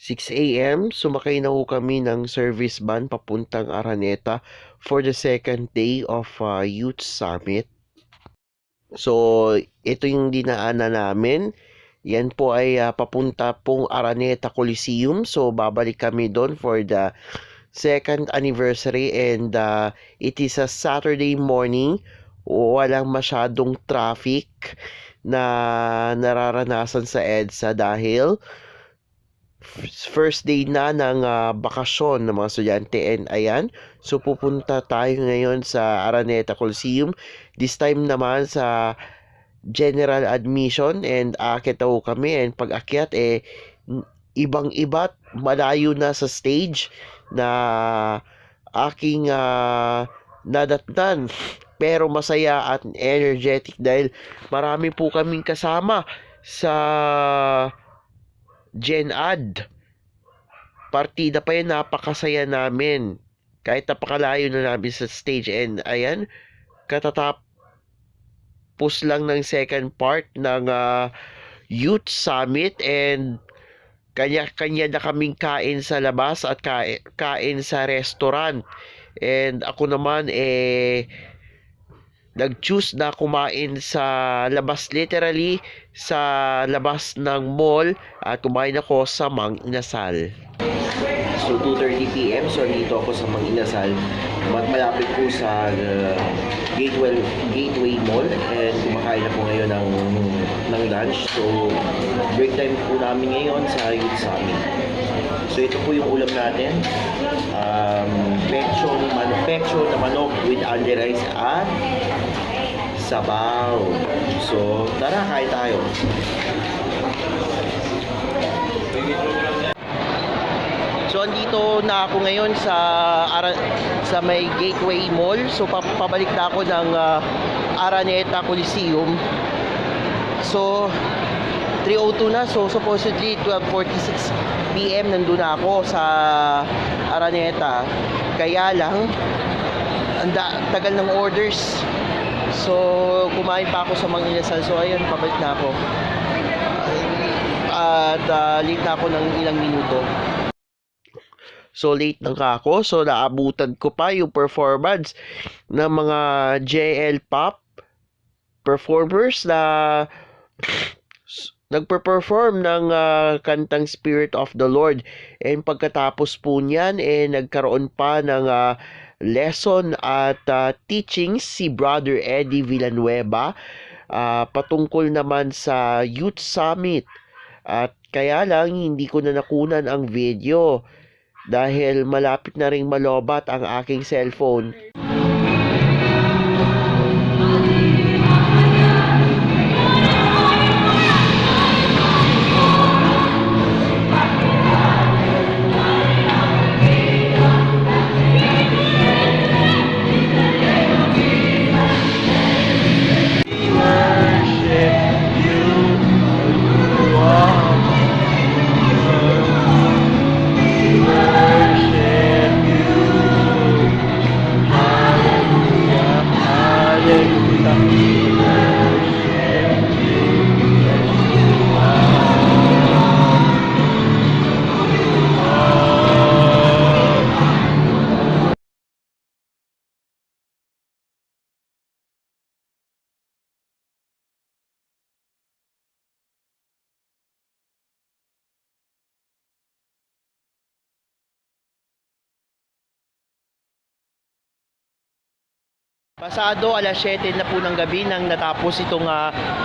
6 a.m. Sumakay na ho kami ng service van papuntang Araneta for the second day of Youth Summit. So, ito yung dinaanan namin. Yan po ay papunta pong Araneta Coliseum. So, babalik kami doon for the second anniversary and it is a Saturday morning. Walang masyadong traffic na nararanasan sa EDSA dahil first day na ng bakasyon ng mga estudyante, and ayan, so pupunta tayo ngayon sa Araneta Coliseum, this time naman sa general admission, and aakyat daw kami, and pag akyat ibang iba't malayo na sa stage na aking nadatnan, pero masaya at energetic dahil marami po kaming kasama sa Gen Ad. Partida pa yun, napakasaya namin. Kahit napakalayo na namin sa stage. And ayan, katatapos lang ng second part ng Youth Summit, and kanya-kanya na kaming kain sa labas at kain sa restaurant. And ako naman nag-choose na kumain sa labas, literally sa labas ng mall, at kumain ako sa Mang Inasal. So 2:30 p.m. So dito ako sa Mang Inasal, malapit po sa Gateway Mall, and kumakain na po ngayon ng lunch. So break time po namin ngayon sa Youth Summit. So ito po yung ulam natin, pecho na manok with under rice at sabaw. So tara, kain tayo. So andito na ako ngayon sa may Gateway Mall. So pabalik na ako ng Araneta Coliseum. So 3:02 na, so supposedly 12:46 p.m. nandun na ako sa Araneta. Kaya lang tagal ng orders. So kumain pa ako sa Mang Inasal. So ayun, pabalik na ako. At late na ako ng ilang minuto. So late na ako. So naabutan ko pa yung performance ng mga JL Pop performers na nagpe-perform ng kantang Spirit of the Lord. And pagkatapos po niyan, nagkaroon pa ng lesson at teachings si Brother Eddie Villanueva patungkol naman sa Youth Summit. At kaya lang, hindi ko na nakunan ang video dahil malapit na ring malobat ang aking cellphone. Pasado alas 7 na po ng gabi nang natapos itong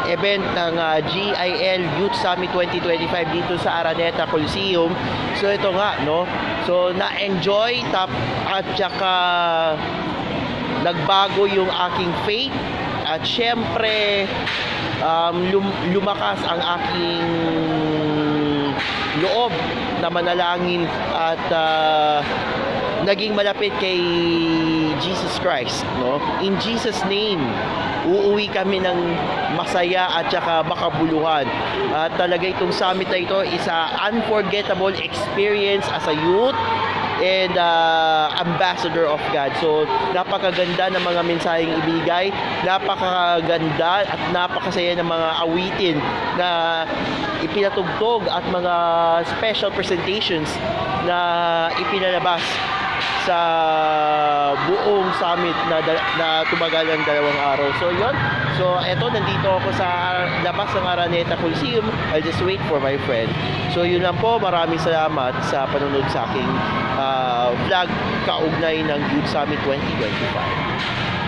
event ng GIL Youth Summit 2025 dito sa Araneta Coliseum. So ito nga, no? So na-enjoy at saka nagbago yung aking faith, at syempre lumakas ang aking loob na manalangin at naging malapit kay Jesus Christ, no? In Jesus name, uuwi kami ng masaya at saka makabuluhan. At talaga itong summit na ito is a unforgettable experience as a youth and ambassador of God. So napakaganda ng mga mensaheng ibigay, napakaganda at napakasaya ng mga awitin na ipinatugtog at mga special presentations na ipinalabas sa buong summit na tumagal ng 2 araw. So yun. So eto, nandito ako sa labas ng Araneta Coliseum. I'll just wait for my friend. So yun lang po. Maraming salamat sa panonood sa aking vlog kaugnay ng Youth Summit 2025.